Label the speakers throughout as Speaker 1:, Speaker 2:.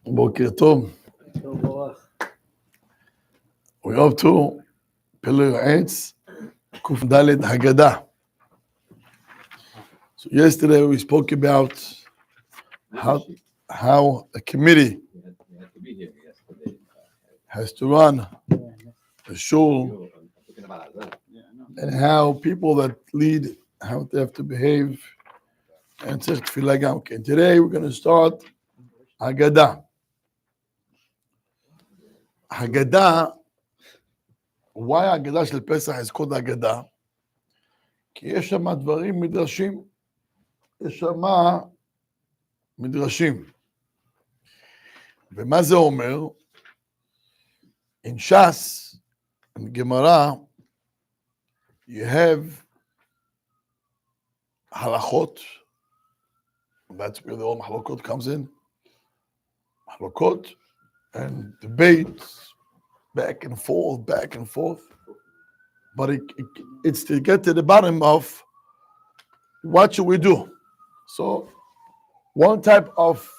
Speaker 1: בוקר טוב. We're up to Pele Yoetz, Kufdalet Haggadah. So yesterday we spoke about how a committee has to run a shul and how people that lead, how they have to behave. And today we're going to start Haggadah. Haggadah, why Haggadah של פסח is called Haggadah? כי יש שם דברים מדרשים. יש שם מדרשים. ומה זה אומר? In Shas, in Gemara, you have halachot. That's where the whole mahlokot comes in. Mahlokot and debates, back and forth. But it's to get to the bottom of what should we do. So one type of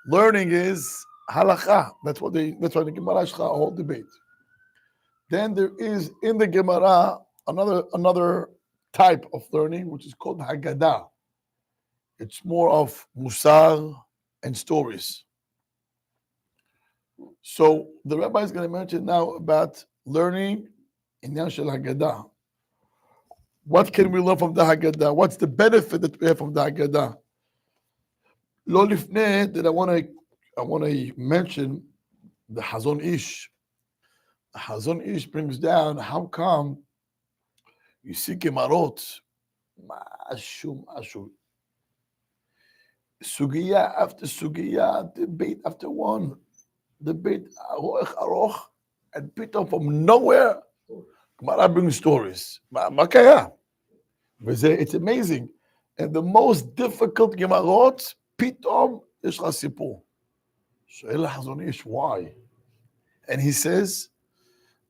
Speaker 1: learning is halacha. That's why the Gemara has a whole debate. Then there is in the Gemara another type of learning, which is called Haggadah. It's more of Musar and stories. So the rabbi is going to mention now about learning in Shel Haggadah. What can we learn from the Haggadah? What's the benefit that we have from the Haggadah? Lo lifnei that I want to mention the Hazon Ish. The Hazon Ish brings down how come you see Gemarot, mashu, sugiya after sugiya, debate after one, debate aroch, and pitom from nowhere, Gemara brings stories. It's amazing. And the most difficult Gemarot, pitom, יש לך סיפור. שואל החזון איש, why? And he says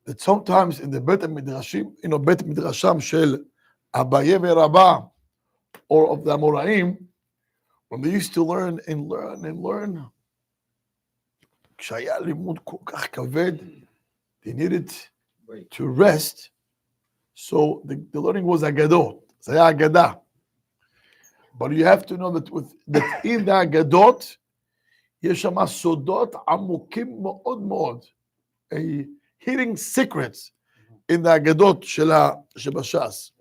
Speaker 1: that sometimes in the Bet Midrashim, Bet Midrasham shel Abaye veRabba, or of the Amoraim, when they used to learn, כשהיה לימוד כל כך כבד, they needed to rest. So the learning was Aggadot. זה היה אגדה. But you have to know that in the Aggadot, יש שם סודות עמוקים מאוד מאוד. Hidden secrets in the Aggadot שבש"ס.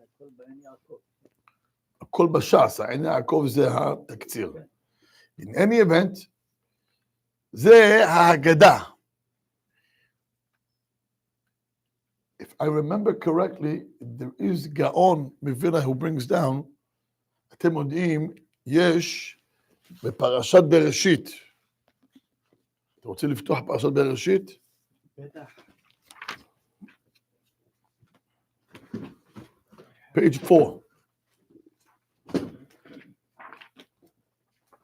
Speaker 1: הכל בש"ס, עין יעקב זה התקציר. In any event, זה ההגדה. If I remember correctly, there is Gaon מווילנה who brings down, אתם יודעים, יש בפרשת בראשית. אתם רוצים לפתוח פרשת בראשית? בטח. Page 4.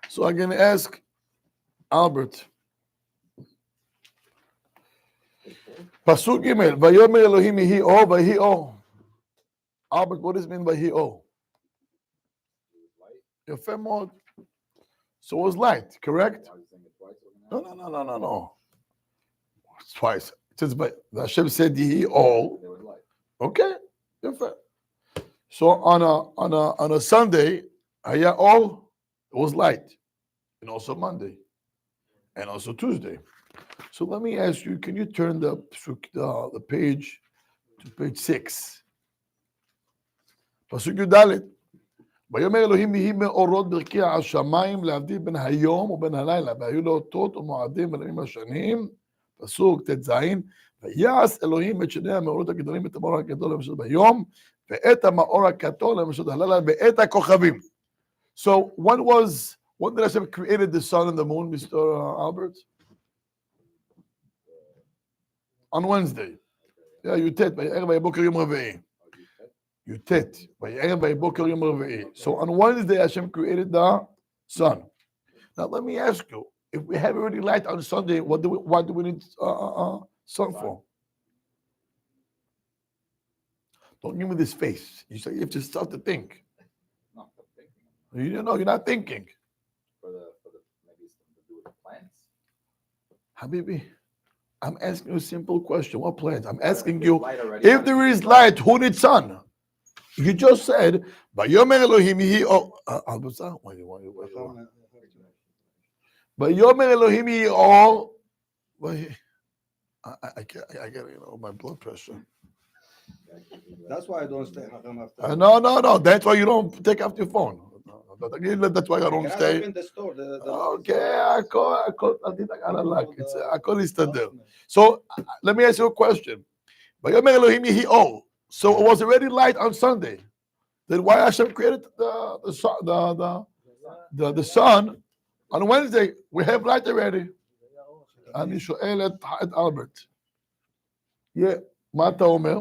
Speaker 1: So I'm going to ask Albert. Pasuk Gimel, Vayomer Elohim Yehi Or, Vayehi Or. Albert, what does it mean Vayehi Or? Yafeh mod. So it was light, correct? No. Twice. It says, but Hashem said Yehi Or. Okay, Yafeh. So on a Sunday, Haya Or, it was light. And also Monday. And also Tuesday. So let me ask you, can you turn the page to page 6? פסוק י"ד. ויאמר אלוהים יהי מאורות ברכי השמיים להבדיל בין היום ובין הלילה, והיו לו אותות ומועדים ולימים השנים. פסוק ט"ז. ויעש אלוהים את שני המאורות הגדולים, את המאור הגדול למשל ביום, ואת המאור הכתום למשל הלילה, ואת הכוכבים. So when did Hashem created the sun and the moon, Mr. Albert? On Wednesday. Yeah, Yutet, ויערב ויבוקר יום רביעי. Yutet, ויערב ויבוקר יום רביעי. So on Wednesday, Hashem created the sun. Now let me ask you, if we have already light on Sunday, why do we need sun for? Don't give me this face. You have to start to think. You know, you're not thinking.
Speaker 2: For the maybe something to do with the plants.
Speaker 1: Habibi, I'm asking you a simple question. What plants? I'm asking you,
Speaker 2: Light already.
Speaker 1: if there is light, who needs sun? You just said, Vayomer Elohim Yehi Or. Vayomer Elohim Yehi Or. I get my blood pressure.
Speaker 3: That's why I don't stay after.
Speaker 1: No. That's why you don't take off your phone. That's why I don't
Speaker 3: Can I
Speaker 1: stay.
Speaker 3: open the store?
Speaker 1: Okay, I call it. So let me ask you a question. Vayomer Elohim Yehi Or. So it was already light on Sunday. Then why Hashem created the sun on Wednesday? We have light already. אני שואל את אלברט. מה אתה אומר?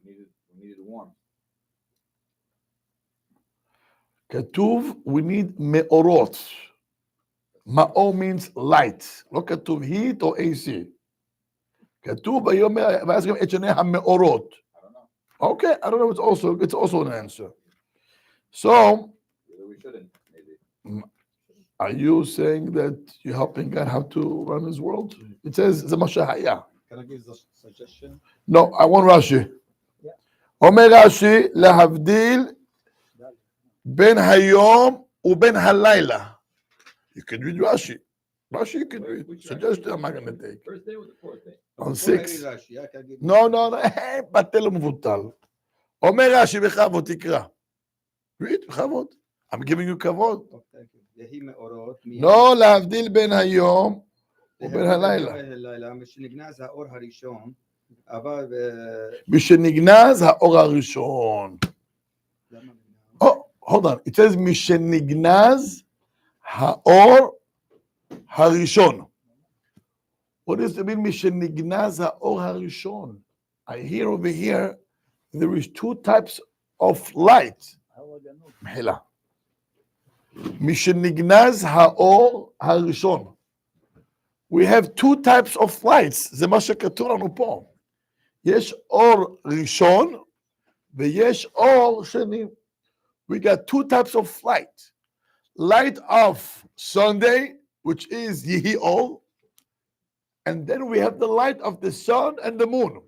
Speaker 2: We needed warmth.
Speaker 1: כתוב, we need מאורות. מאור means light. לא כתוב heat או AC. כתוב, ואז גם את שני המאורות. Okay, I don't know. It's also an answer. So,
Speaker 2: We shouldn't. Maybe.
Speaker 1: Are you saying that you're helping God how to run His world? It says the Mashahaya.
Speaker 3: Can I give the suggestion?
Speaker 1: No, I want Rashi. Omer Rashi lehavdil ben hayom uben halayla. You can read Rashi. Rashi you can read. Suggestion I'm not going to take.
Speaker 2: First day or the fourth day?
Speaker 1: On 6.
Speaker 3: Yeah, can I give
Speaker 1: No. בטל ומבוטל. אומר רש"י בכבוד, תקרא. read, בכבוד. I'm giving you כבוד.
Speaker 3: Oh, thank you. יהי מאורות.
Speaker 1: לא להבדיל בין היום ובין הלילה.
Speaker 3: משנגנז האור הראשון, אבל...
Speaker 1: משנגנז האור הראשון. Oh, hold on. It says משנגנז האור הראשון. What does it mean? משנגנז האור הראשון. I hear over here there is 2 types of light. מחילה. משנגנז האור הראשון. We have 2 types of lights. זה מה שכתוב לנו פה. יש אור ראשון ויש אור שני. We got 2 types of light. Light of Sunday, which is Yehi Or, and then we have the light of the sun and the moon.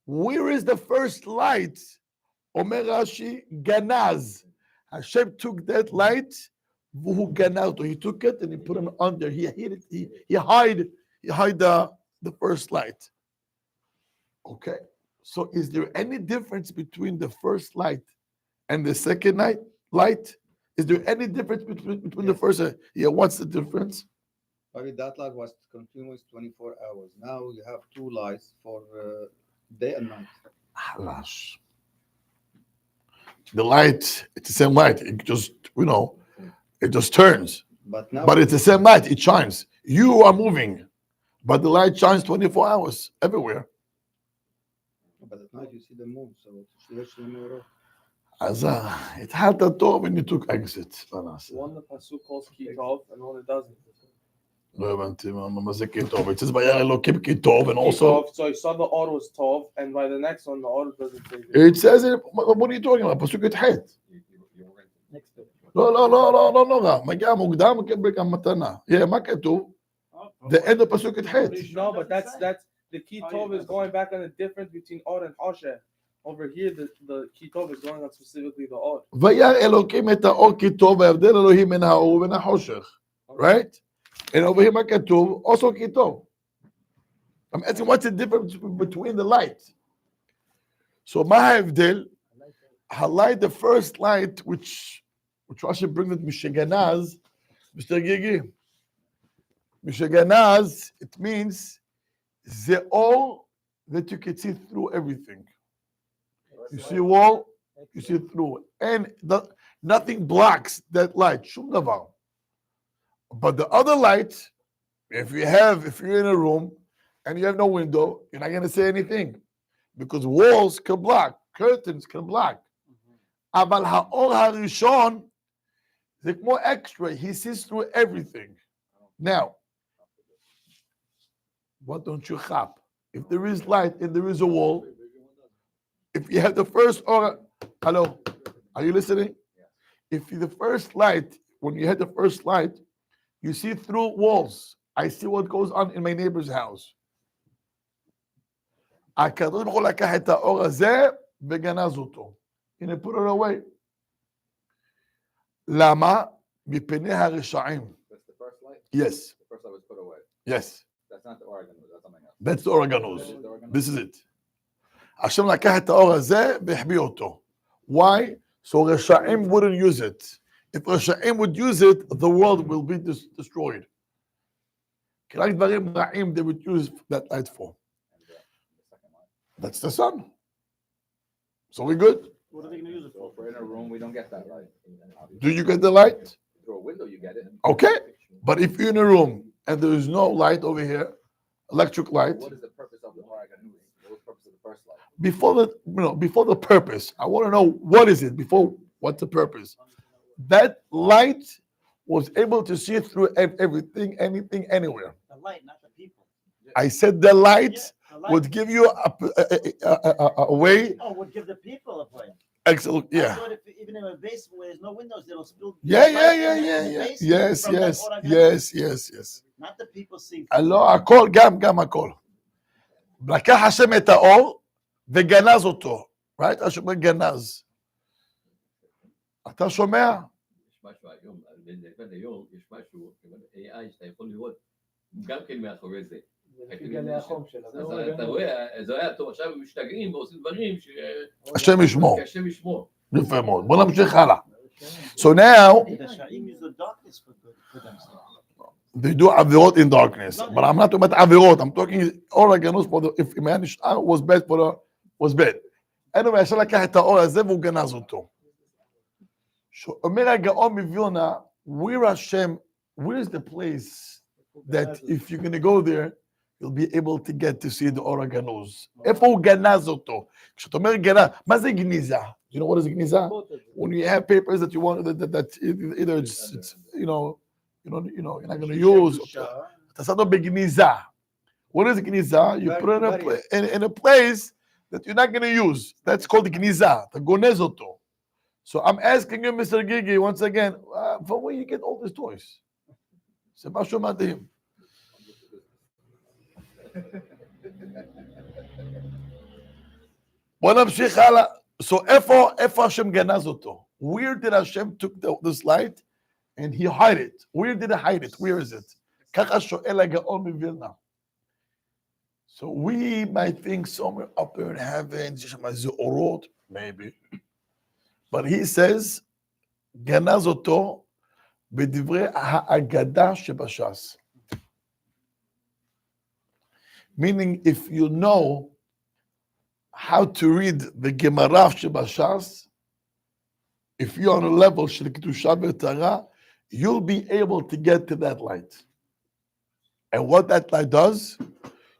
Speaker 1: Where is the first light? Omer Rashi, Ganaz. Hashem took that light, he took it and he put it under. He hid it. He hide the first light. Okay. So is there any difference between the first light and the second light? Is there any difference between the first? Yeah. What's the difference?
Speaker 3: Maybe that light was continuous 24 hours. Now you have 2 lights for day and night.
Speaker 1: Halash. The light, it's the same light. It just, it just turns.
Speaker 3: But now,
Speaker 1: But it's the same light. It shines. You are moving, but the light shines 24 hours everywhere.
Speaker 3: but at night you see the moon, so it's more.
Speaker 1: אז התחלת טוב and you took exit.
Speaker 4: One the pasuk calls kitov and one it doesn't.
Speaker 1: לא הבנתי מה זה כיתוב. It says וירא אלוקים כיתוב and also...
Speaker 4: Kitov, so he saw the order was tov, and by the next one the order doesn't say it.
Speaker 1: It says, what are you talking about? פסוק י"ח. לא, מגיע מוקדם מקבל גם מתנה. מה כתוב? The end of פסוק י"ח.
Speaker 4: No, but that's the kitov is going back on the difference between or and hoshech. Over here, the kitov is going on specifically the or.
Speaker 1: וירא אלוקים את האור כיתוב והבדל אלוהים בין האור ובין החושך. Right? And over here, Makatov, also Kitov. I'm asking what's the difference between the light? So, Mahavdil, highlight the first light, which Rashi brings it, Misheganaz, Mr. Gigi. Misheganaz, it means the all that you can see through everything. You see a wall, you see through it. And nothing blocks that light. Shum davar. But the other light, if you're in a room and you have no window, you're not going to see anything because walls can block, curtains can block. Aval ha'or harishon, the more extra, he sees through everything. Now, what don't you chap? If there is light and there is a wall, if you have the first or, hello, are you listening? If the first light, when you hit the first light, you see through walls. I see what goes on in my neighbor's house. הקדוש ברוך הוא לקח את האור הזה וגנז אותו. הנה, put it away. למה? מפני הרשעים.
Speaker 2: That's the first light.
Speaker 1: Yes,
Speaker 2: The first light was put away.
Speaker 1: yes.
Speaker 2: That's not the Oregon. That's something else.
Speaker 1: That's the organose.
Speaker 2: That is the Oregon.
Speaker 1: This is it. השם לקח את האור הזה והחביא אותו. Why? So רשעים wouldn't use it. If רשעים would use it, the world will be destroyed. כי רק דברים רעים they would use that light for.
Speaker 2: And the second light.
Speaker 1: That's the sun. So we good?
Speaker 5: What are they going to use it
Speaker 2: So
Speaker 5: for?
Speaker 2: if we're in a room, we don't get that light.
Speaker 1: Do you get the light?
Speaker 2: Through a window, you get it.
Speaker 1: Okay. But if you're in a room and there is no light over here, electric light,
Speaker 2: What is the purpose of the Oregon news? What was the purpose of the first light?
Speaker 1: before the purpose, I want to know what is it before what's the purpose? That light was able to see through everything, anything, anywhere.
Speaker 5: The light, not the people.
Speaker 1: I said the light
Speaker 5: Yeah, the light.
Speaker 1: would give you a way.
Speaker 5: Oh, would give the people a place.
Speaker 1: Excellent.
Speaker 5: I
Speaker 1: Yeah.
Speaker 5: thought if, even in a basement where there's no windows, they'll still.
Speaker 1: Yeah.
Speaker 5: light in the basement
Speaker 1: Yes.
Speaker 5: from that organ.
Speaker 1: Yes.
Speaker 5: Not the people see.
Speaker 1: הלא, הכל, גם הכל. לקח השם את האור וגנז אותו. right? השם גנז. אתה שומע?
Speaker 6: יש משהו היום, בזמן היום יש משהו, AI שאתה יכול לראות גם כן מאחורי זה.
Speaker 4: לפי גלי החום שלה.
Speaker 6: אז אתה רואה, זה היה טוב, עכשיו הם משתגעים ועושים דברים
Speaker 1: השם ישמור.
Speaker 6: שהשם ישמור.
Speaker 1: יפה מאוד. בוא נמשיך הלאה. So now,
Speaker 5: The Sha'im use the darkness for themselves.
Speaker 1: they do עבירות in darkness. But I'm not talking about עבירות. I'm talking organus for the, if man was bad for the, was bad. anyway, השם לקח את האור הזה והוא גנז אותו. אומר הגאון מווילנה, where Hashem, where is the place that if you're going to go there, you'll be able to get to see the אור הגנוז. איפה הוא גנז אותו? כשאתה אומר גנז, מה זה גניזה? Do you know what is גניזה? When you have papers that you want, that either it's you're not going to use, אתה שם אותו בגניזה. What is גניזה? You put it in a place that you're not going to use. That's called גניזה. אתה גונז אותו. So I'm asking you, Mr. Gigi, once again, from where you get all these toys? זה משהו מדהים. בוא נמשיך הלאה. So איפה השם גנז אותו? Where did Hashem took this light and he hide it? Where did he hide it? Where is it? ככה שואל הגאון מווילנה. So we might think somewhere up there in heaven, יש שם איזה אורות, maybe. But he says, גנז אותו בדברי האגדה שבש"ס. Meaning, if you know how to read the Gemara שבש"ס, if you're on a level של קדושה וטהרה, you'll be able to get to that light. And what that light does,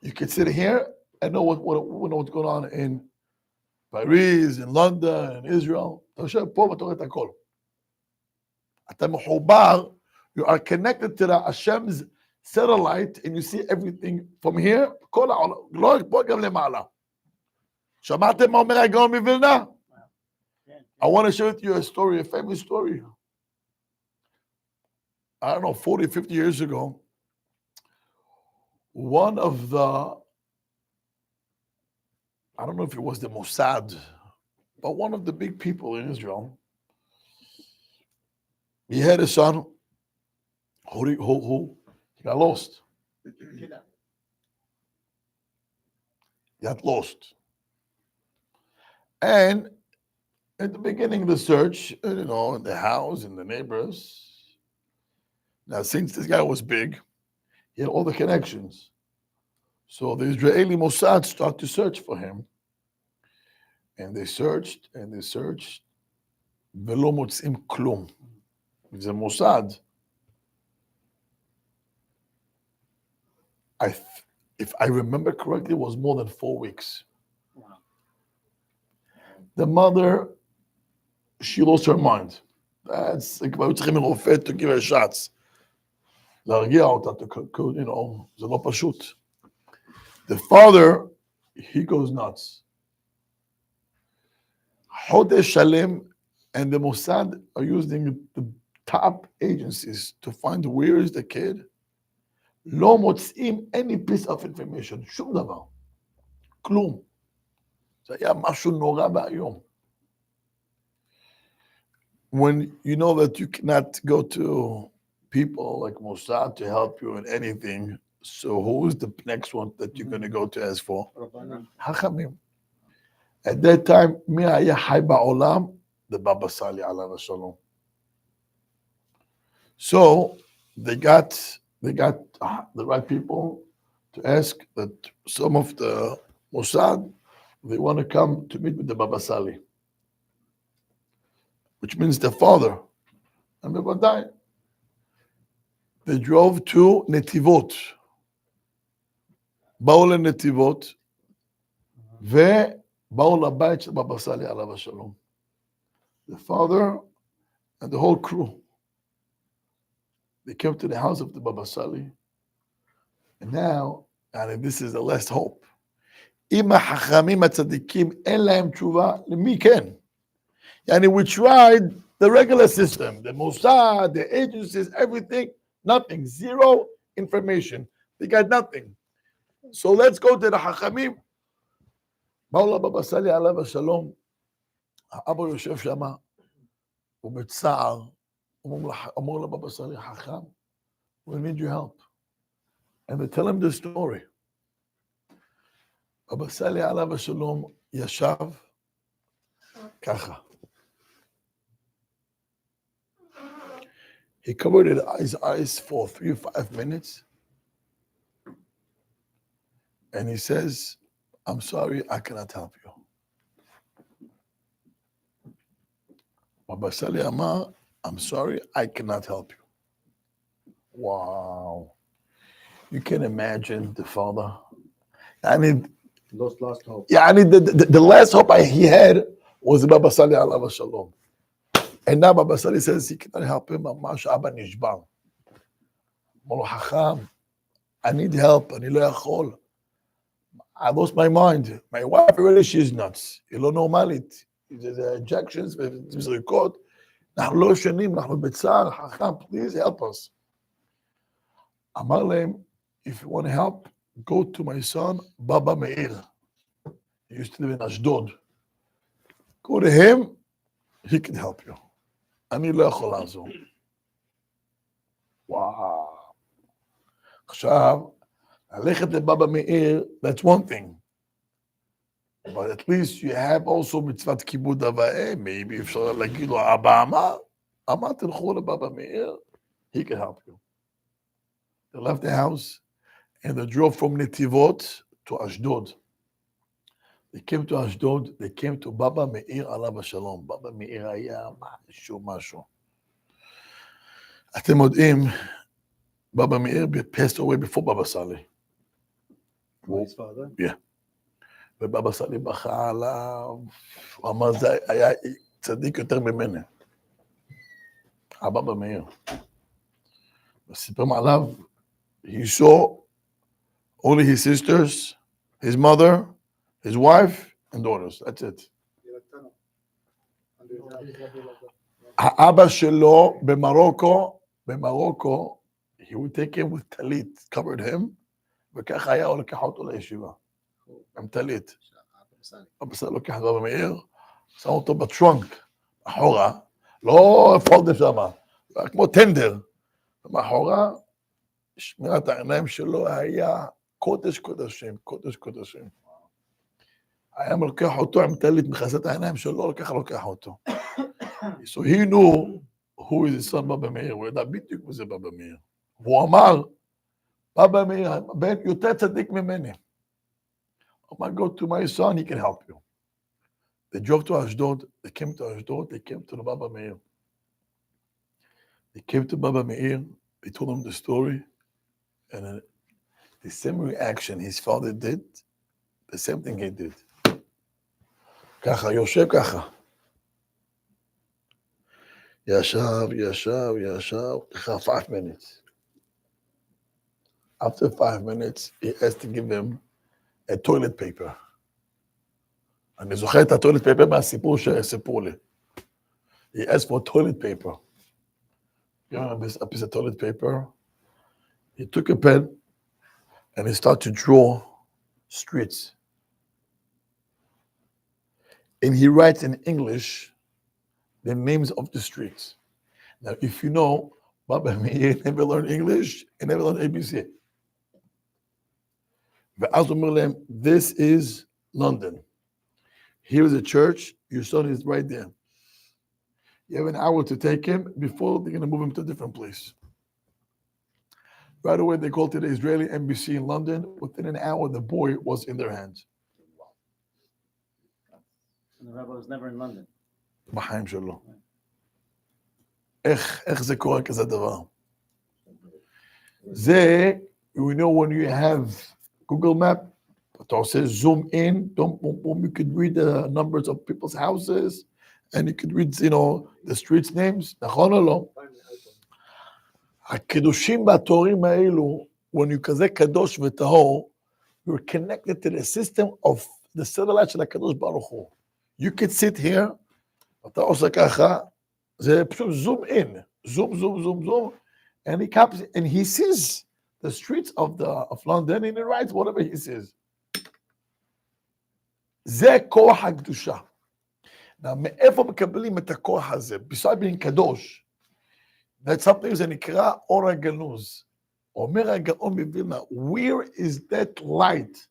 Speaker 1: you can sit here and know what's going on in Paris, in London, in Israel. אתה יושב פה ואתה רואה את הכל. אתה מחובר, you are connected to the Hashem's satellite and you see everything from here, כל העולם, לא רק פה, גם למעלה. שמעתם מה אומר הגאון מווילנה? I want to share with you a story, a famous story. I don't know, 40, 50 years ago, one of the, I don't know if it was the Mossad, but one of the big people in Israel, he had a son who he got lost. He got lost. And at the beginning of the search, in the house, in the neighbors, now since this guy was big, he had all the connections. So the Israeli Mossad started to search for him. And they searched, and they searched. ולא מוצאים כלום. זה Mossad. If I remember correctly, it was more than 4 weeks.
Speaker 5: Wow.
Speaker 1: The mother, she lost her mind. That's like, היו צריכים רופא to give her shots. להרגיע אותה, זה לא פשוט. The father, he goes nuts. חודש שלם And the Mossad are using the top agencies to find where is the kid. לא מוצאים any piece of information, שום דבר, כלום. זה היה משהו נורא ואיום. When you know that you cannot go to people like Mossad to help you in anything, so who is the next one that you're going to go to ask for? חכמים. At that time, מי היה חי בעולם? The Baba Sali עליו השלום. So they got the right people to ask that some of the Mossad, they want to come to meet with the Baba Sali, which means the father. And they would die. They drove to Netivot. באו לנתיבות, ובאו לבית של בבא סאלי עליו השלום. The father and the whole crew. They came to the house of the Baba Sali. And now, and this is the last hope. אם החכמים הצדיקים אין להם תשובה, למי כן? Yani we tried the regular system, the Mossad, the agencies, everything, nothing, zero information. They got nothing. So let's go to the חכמים. באו לבבא סאלי עליו השלום. האבא יושב שם, ובצער, אומר לבבא סאלי, חכם, we need your help. And they tell him the story. בבא סאלי עליו השלום ישב ככה. He covered his eyes for 3 or 5 minutes. And he says, I'm sorry, I cannot help you. Baba Sali Amar, I'm sorry, I cannot help you. Wow. You can imagine the father. I mean,
Speaker 3: Lost hope.
Speaker 1: yeah, I mean, the last hope he had was Baba Sali Alav Shalom. And now Baba Sali says he cannot help him. Amash Abba Nishbal. Molo Hacham, I need help. אני לא יכול. I lost my mind. My wife already, she's nuts. היא לא נורמלית. There's injections, there's record. אנחנו לא ישנים, אנחנו בצער. חכם, please help us. אמר להם, if you want to help, go to my son, Baba Meir. He used to live in Ashdod. Go to him, he can help you. אני לא יכול לעזור. וואו. עכשיו, ללכת לבבא מאיר, that's one thing. But at least you have also מצוות כיבוד אב ואם. maybe אפשר להגיד לו, אבא אמר, תלכו לבבא מאיר, he can help you. They left the house and they drove from Netivot to Ashdod. They came to Ashdod, they came to Baba Meir עליו השלום. Baba Meir היה משהו. אתם יודעים, Baba Meir passed away before Baba Sali.
Speaker 3: His father?
Speaker 1: Yeah. ובבא סאלי בכה עליו, הוא אמר, זה היה צדיק יותר ממני. הבבא מאיר. וסיפרם עליו, he saw only his sisters, his mother, his wife, and daughters. That's it. האבא שלו במרוקו, he would take him with talit, covered him, וככה היה הוא לקח אותו לישיבה. עם טלית. אבא סאלי לוקח את רבי מאיר, שם אותו בטרונק, אחורה, לא פולדר שמה, כמו טנדר. מאחורה, שמירת העיניים שלו היה קודש קודשים. היה לוקח אותו עם טלית, מכסה את העיניים שלו, לוקח אותו. So he knew who is his son בבא מאיר, הוא ידע בדיוק וזה בבא מאיר. והוא אמר, בבא מאיר, בן יותר צדיק ממני. I'm going to go to my son, he can help you. They drove to Ashdod, they came to the Baba Meir. They came to Baba Meir, they told him the story, and the same reaction his father did, the same thing he did. ככה, יושב ככה. ישב, ככה 5 minutes. After 5 minutes, he asked to give him a toilet paper. אני זוכר את הטוילט פייפר מהסיפור שסיפרו לי. He asked for toilet paper. You know, a piece of toilet paper. He took a pen and he started to draw streets. And he writes in English the names of the streets. Now, if you know, Baba Meir never learned English and never learned ABC. ואז אומר להם, this is London. Here's a church. Your son is right there. You have an hour to take him before they're going to move him to a different place. Right away, they called to the Israeli embassy in London. Within an hour, the boy was in their hands.
Speaker 5: And the rabbi was never in London.
Speaker 1: בחיים שלו. איך זה קורה כזה דבר? זה, you know, when you have Google Map, אתה עושה zoom in, you could read the numbers of people's houses, and you could read, you know, the streets names, נכון או לא? הקדושים והתורים האלו, when you כזה קדוש וטהור, you're connected to the system of the satellite של הקדוש ברוך הוא. You could sit here, אתה עושה ככה, זה פשוט zoom in, zoom, and he comes and he sees the streets of London and he writes whatever he sees. זה כוח הקדושה. Now, מאיפה מקבלים את הכוח הזה? Besides being קדוש, that's something זה נקרא אור הגנוז. אומר הגאון מווילנה, where is that light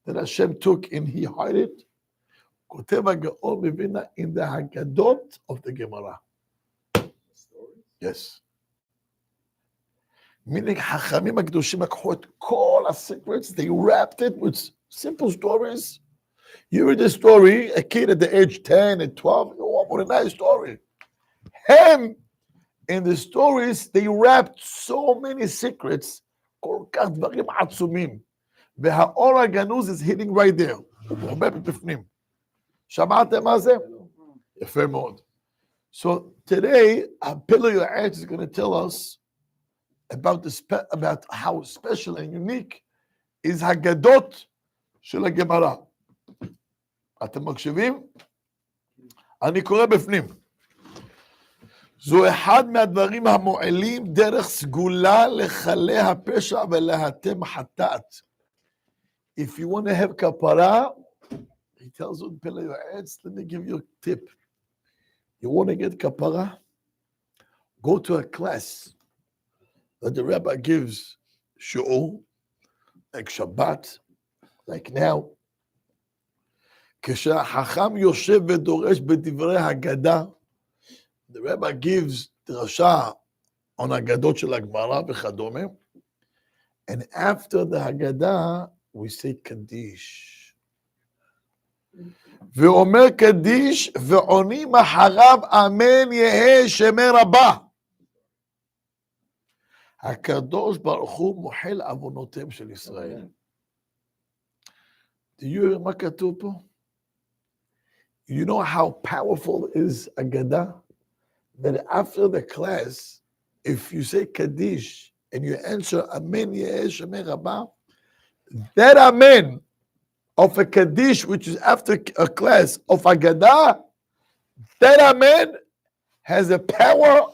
Speaker 1: that Hashem took and he hid it? כותב הגאון מווילנה in the Haggadot of the Gemara. Yes. Meaning, חכמים הקדושים לקחו את כל secrets, they wrapped it with simple stories. You read the story, a kid at the age 10 and 12, oh, what a nice story. Him, in the stories, they wrapped so many secrets, כל כך דברים עצומים. והאור הגנוז is hitting right there. הוא הרבה בפנים. שמעתם מה זה? יפה מאוד. So today, Pele Yoetz is going to tell us about about how special and unique is Haggadot של הגמרא. אתם מקשיבים? אני קורא בפנים. זו אחד מהדברים המועילים דרך סגולה לחלי הפשע ולהתם חטאת. If you want to have kapara, he tells you, Pele Yoetz, let me give you a tip. You want to get kapara? Go to a class that the rabbi gives shiur, like Shabbat, like now. כשהחכם יושב ודורש בדברי הגדה, the rabbi gives דרשה on הגדות של הגמרא וכדומה, and after the הגדה, we say קדיש. ואומר קדיש, ועונים אחריו, אמן יהא שמי רבה. הקדוש ברוך הוא מוחל עוונותיהם של ישראל. Do you hear מה כתוב פה? You know how powerful is Agada? That after the class, if you say Kaddish and you answer Amen Yeheh Shemei Rabbah, that Amen of a Kaddish, which is after a class of Agada, that Amen has a power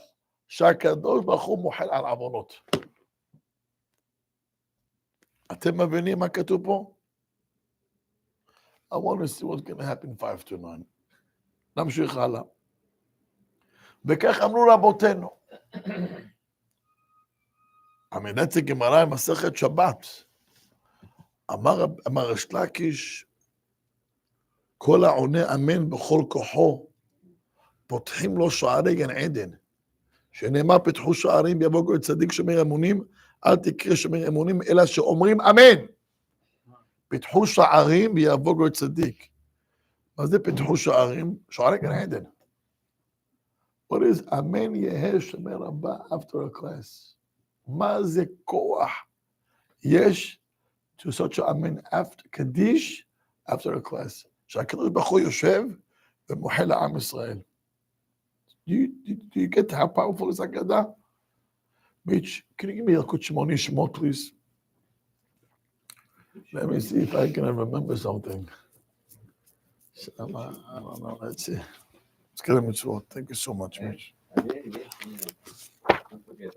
Speaker 1: שהקדוש ברוך הוא מוחל על עוונות. אתם מבינים מה כתוב פה? I want to see what's going to happen 5 to 9. נמשיך הלאה. וכך אמרו רבותינו. עמידת הגמרא במסכת שבת. אמר ריש לקיש, כל העונה אמן בכל כוחו, פותחים לו שערי גן עדן. שנאמר פתחו שערים ביבוא צדיק שומר אמונים, אל תקרא שומר אמונים, אלא שאומרים אמן. פיתחו שערים ויבוא גוי צדיק. מה זה פיתחו שערים? שערי גן עדן. What is אמן יהא שמי רבה after a class? מה זה כוח יש to such a אמן after קדיש after a class? שהקדוש ברוך הוא יושב ומוחל לעם ישראל. Do you get how powerful is Haggadah? Mitch, can you give me ילקוט שמוני שמות, please? Let me see if I can remember something. I don't know, let's see. It's Kehillah Mitzvot. Thank you so much, Mitch.
Speaker 6: Don't forget.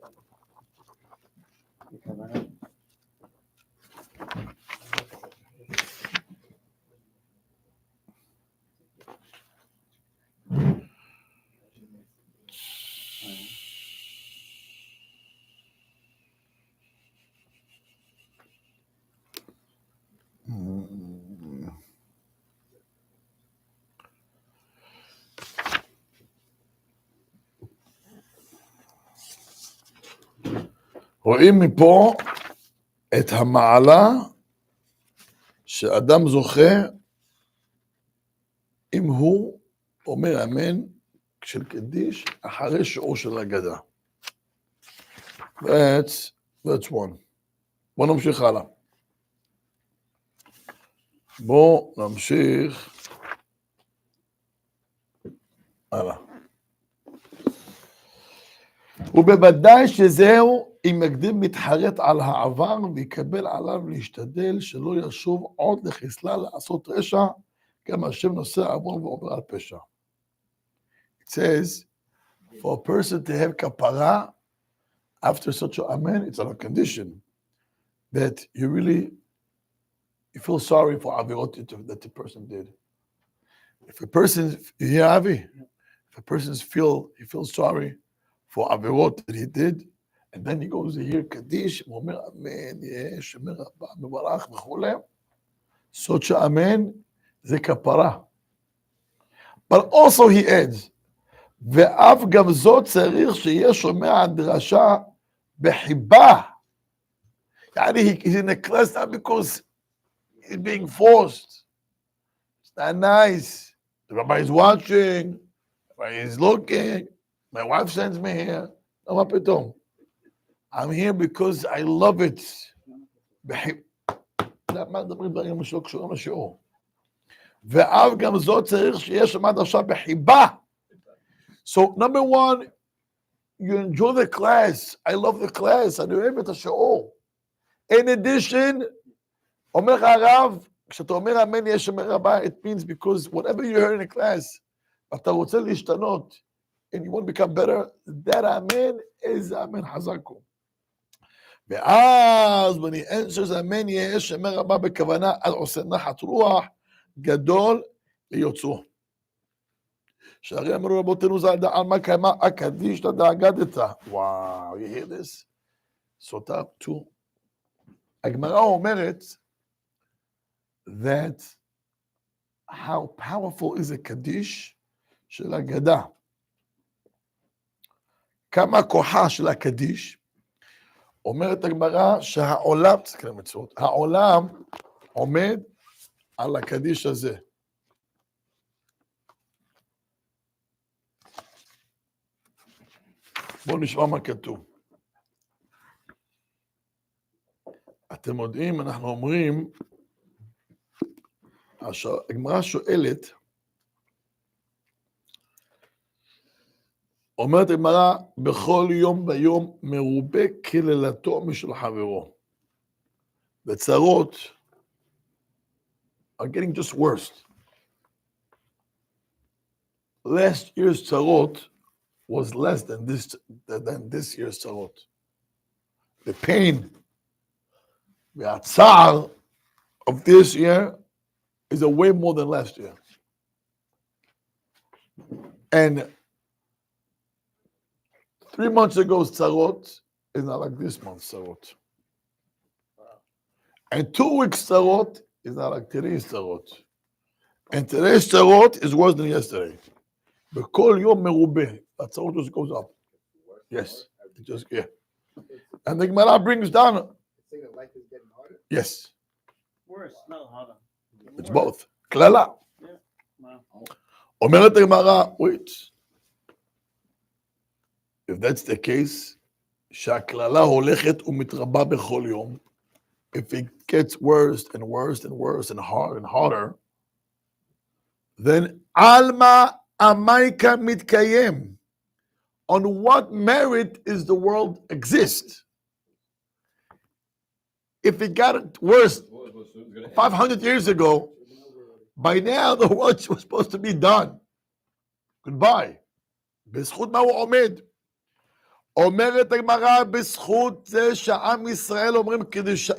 Speaker 1: רואים מפה את המעלה שאדם זוכה אם הוא אומר אמן של קדיש אחרי שיעור של הגדה. That's one. בואו נמשיך הלאה. בואו נמשיך הלאה. ובוודאי שזהו אם מקדים מתחרט על העבר ויקבל עליו להשתדל שלא ישוב עוד לחסלה לעשות רשע, גם השם נושא עוון ועובר על פשע. It says, for a person to have kapara after such a amen, it's on a condition that you feel sorry for avirot that the person did. If a person, you hear Avi? If a person feels sorry for avirot that he did, and then he goes to hear Kaddish, ואומר אמן, יהיה שמר הבא, מברך וכו', such a amen, זה כפרה. But also he adds, ואף גם זאת צריך שיהיה שומע דרשה בחיבה. He's in a class now because he's being forced. It's not nice. The rabbi is watching, the rabbi is looking, my wife sends me here. No, מה פתאום? I'm here because I love it. מה מדברים דברים שלא קשורים לשיעור? ואף גם זאת צריך שיהיה שומע דרשה בחיבה. So number one, you enjoy the class. I love the class. אני אוהב את השיעור. In addition, אומר הרב, כשאתה אומר אמן יש אומר רבה, it means because whatever you heard in the class, אתה רוצה להשתנות, and you want to become better, that amen is amen חזקו. ואז, when he answers amen יש אומר רבה בכוונה, אז עושה נחת רוח גדול ליוצרו. שהרי אמרו רבותינו זה על מה קיימה הקדיש לדאגדתה. וואו, you hear this? סוטה 2. הגמרא אומרת that how powerful is a קדיש של הגדה. כמה כוחה של הקדיש, אומרת הגמרא שהעולם, תסתכל מצוות, העולם עומד על הקדיש הזה. בואו נשמע מה כתוב. אתם יודעים, אנחנו אומרים, הגמרא שואלת, אומרת הגמרא, בכל יום ביום מרובה קללתו משל חברו. וצרות are getting just worse. Last year's צרות was less than this year's צרות. The pain, the Otzar of this year is a way more than last year. And 3 months ago's tzarot is not like this month's tzarot. And 2 weeks tzarot is not like today's tzarot. And today's tzarot is worse than yesterday. But kol yom merubeh, that tzarot just goes up. Yes, it just, yeah. And the Gemara brings down.
Speaker 2: Say that life is getting harder.
Speaker 1: Yes,
Speaker 5: Worse, not harder.
Speaker 1: it's both. Klala.
Speaker 5: Wow.
Speaker 1: אומרת הגמרא, wait. If that's the case, שהכללה הולכת ומתרבה בכל יום, if it gets worse and worse and worse and harder, then alma amaika mitkayem. On what merit is the world exist? If it got worse 500 years ago, by now the world was supposed to be done. goodbye. בזכות מה הוא עומד? אומרת הגמרא, בזכות זה שעם ישראל אומרים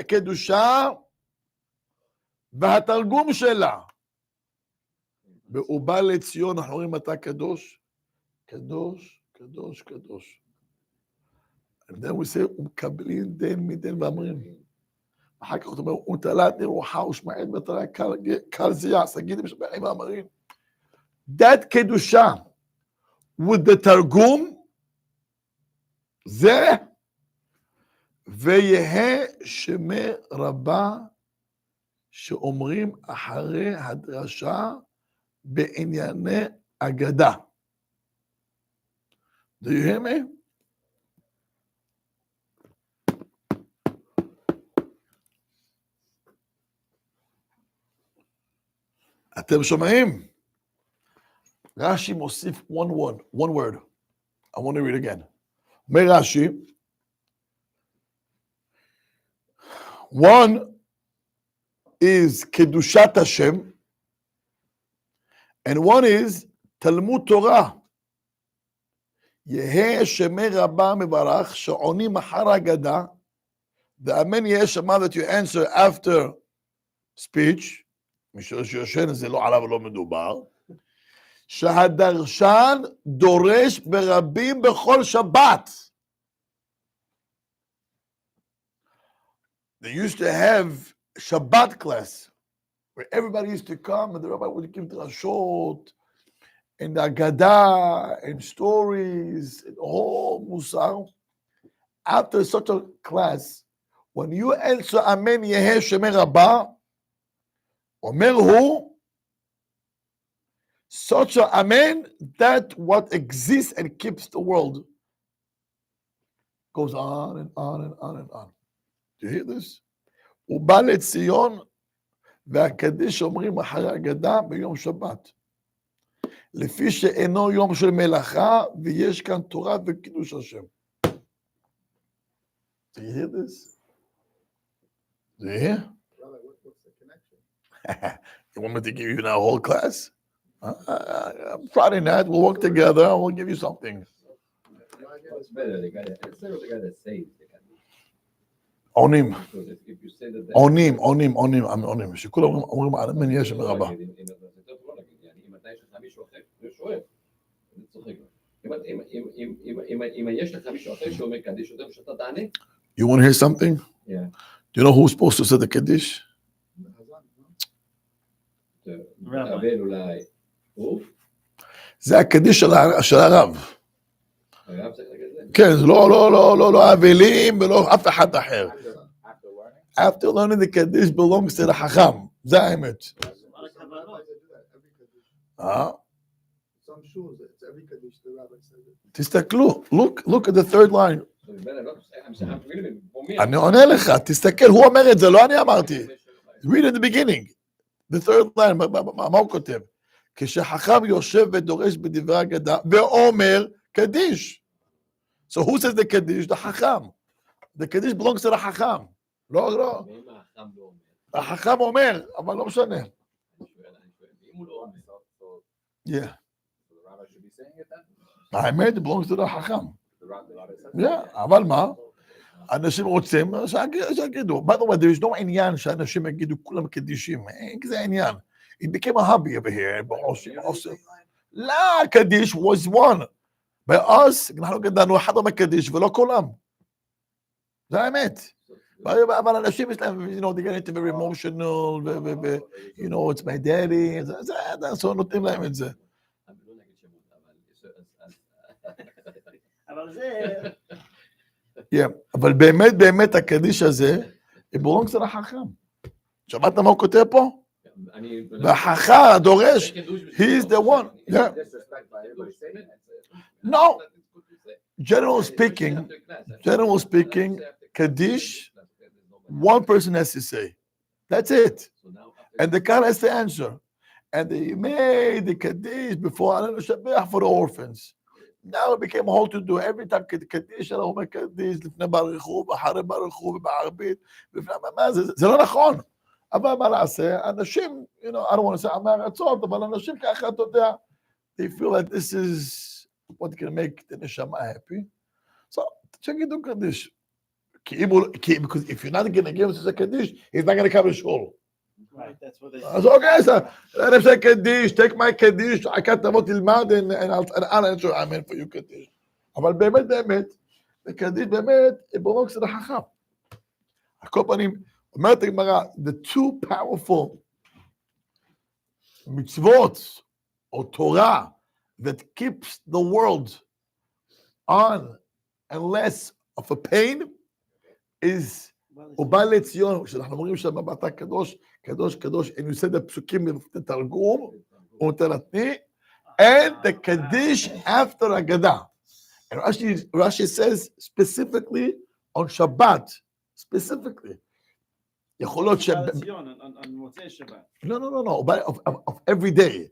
Speaker 1: קדושה, והתרגום שלה. ובא לציון, אנחנו רואים אתה קדוש, קדוש, קדוש, קדוש. And then we say, ומקבלים דין מדין ואמרים. אחר כך הוא אומר, ונטלתני רוחה ושמעאל מטרה קל זיע, סגידים שבחים ואמרים. That קדושה, with the תרגום, זה, ויהא שמי רבה, שאומרים אחרי הדרשה, בענייני אגדה. Do you hear me? אתם שומעים? רש"י מוסיף one word. I want to read again. אומר רש"י, one is קדושת השם, and one is תלמוד תורה. יהא שמי רבה מברך, שעונים אחר הגדה, ואמן יהא שמה that you answer after speech, משום שיושן זה לא עליו ולא מדובר, שהדרשן דורש ברבים בכל שבת. They used to have Shabbat class, where everybody used to come and the rabbi would give drashot and the Agadah and stories and all Musar. After such a class, when you answer Amen Yeheh Shemei Rabbah, Omer Hu, such a Amen, that what exists and keeps the world goes on and on and on and on. Do you hear this? ובא לציון, והקדיש אומרים אחרי הגדה ביום שבת. לפי שאינו יום של מלאכה, ויש כאן תורה וקידוש השם. Do you hear this? Do you hear?
Speaker 2: What's the connection?
Speaker 1: You want me to give you now a whole class? Friday night, we'll work together and we'll give you something.
Speaker 6: What's better, the guy that says the Kaddish.
Speaker 1: עונים,
Speaker 6: Because if you say that...
Speaker 1: עונים, שכולם אומרים על אמן יש מרבה.
Speaker 6: אם אתה יש לך מישהו אחר, זה שואל, זה צוחק. אם יש לך מישהו אחר שאומר קדיש, יותר שאתה תענה.
Speaker 1: You want to hear something?
Speaker 6: Yeah.
Speaker 1: Do you know who's supposed to say the Kaddish?
Speaker 6: אבל אולי,
Speaker 1: זה הקדיש של הרב.
Speaker 6: הרב צריך להגיד זה.
Speaker 1: כן, זה לא אבלים ולא אף אחד אחר. After learning the Kaddish belongs to the חכם. זה האמת.
Speaker 2: Some shoes, it's every Kaddish the rabbi says it.
Speaker 1: תסתכלו, look at the third line.
Speaker 6: אני
Speaker 1: אני עונה לך, תסתכל, הוא אומר את זה, לא אני אמרתי. Read in the beginning. The third line, מה הוא כותב? כשחכם יושב ודורש בדברי אגדה, ואומר קדיש. So who says the קדיש? The חכם. The קדיש belongs to the חכם. לא. החכם אומר, אבל לא משנה. Yeah. האמת, belongs to the חכם. Yeah, אבל מה? אנשים רוצים שיגידו. By the way, there is no עניין שאנשים יגידו כולם קדישים. אין כזה עניין. It became a hobby over here. לא, קדיש was one. By us, אנחנו גדלנו אחד מהקדיש ולא כולם. זה האמת. אבל אנשים יש להם, you know, they get into very emotional, you know, it's my daddy, זה נותנים להם את זה.
Speaker 5: אבל זה...
Speaker 1: אבל באמת הקדיש הזה, it belongs to החכם. שמעת מה הוא כותב פה? והחכם, הדורש, he is the one. No. General speaking, Kaddish, one person has to say. That's it. And the guy has to answer. And they made the Kaddish before for the orphans. Now it became a whole to do. Every time Kaddish, I אומר Kaddish, לפני ברכו, אחרי ברכו, בערבית, מה זה לא נכון. אבל מה לעשה? אנשים, you know, I don't want to say, מהארצות, אבל אנשים ככה, אתה יודע, they feel that this is what can make the neshama happy. So check it out, Kaddish. Because if you're not going to give him a Kaddish, he's not going to come to shul.
Speaker 5: Right, that's what they
Speaker 1: So okay, so let him say Kaddish, take my Kaddish, I can't tell תלמד, and I'll answer amen for you Kaddish. אבל באמת, בקדיש באמת, בואו קצת החכם. על כל פנים, אומרת הגמרא, the two powerful mitzvot, or Torah, that keeps the world on and less of a pain, is ובא לציון, כשאנחנו אומרים שם בבית הקדוש, קדוש, קדוש, and you said the פסוקים בתרגום, ונתני, and the Kaddish after Haggadah. And Rashi says specifically on Shabbat, specifically. יכול להיות
Speaker 5: on מוצאי שבת.
Speaker 1: No, of every day.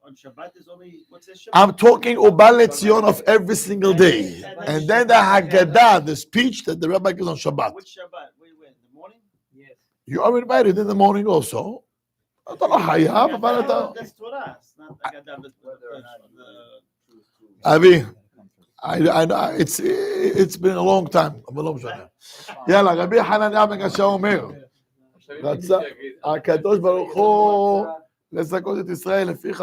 Speaker 5: On Shabbat is only what's this Shabbat?
Speaker 1: I'm talking Ubal Letzion of every single day. And then the Haggadah, the speech that the rabbi gives on Shabbat.
Speaker 5: Which Shabbat? When? In the morning? Yes.
Speaker 1: You are invited in the morning also. אתה לא חייב, אבל אתה...
Speaker 5: That's Torah. It's not Haggadah.
Speaker 1: אבי, it's been a long time, אבל לא משנה. יאללה, רבי חנניה בן גשש אומר, רצה הקדוש ברוך הוא לזכות את ישראל לפי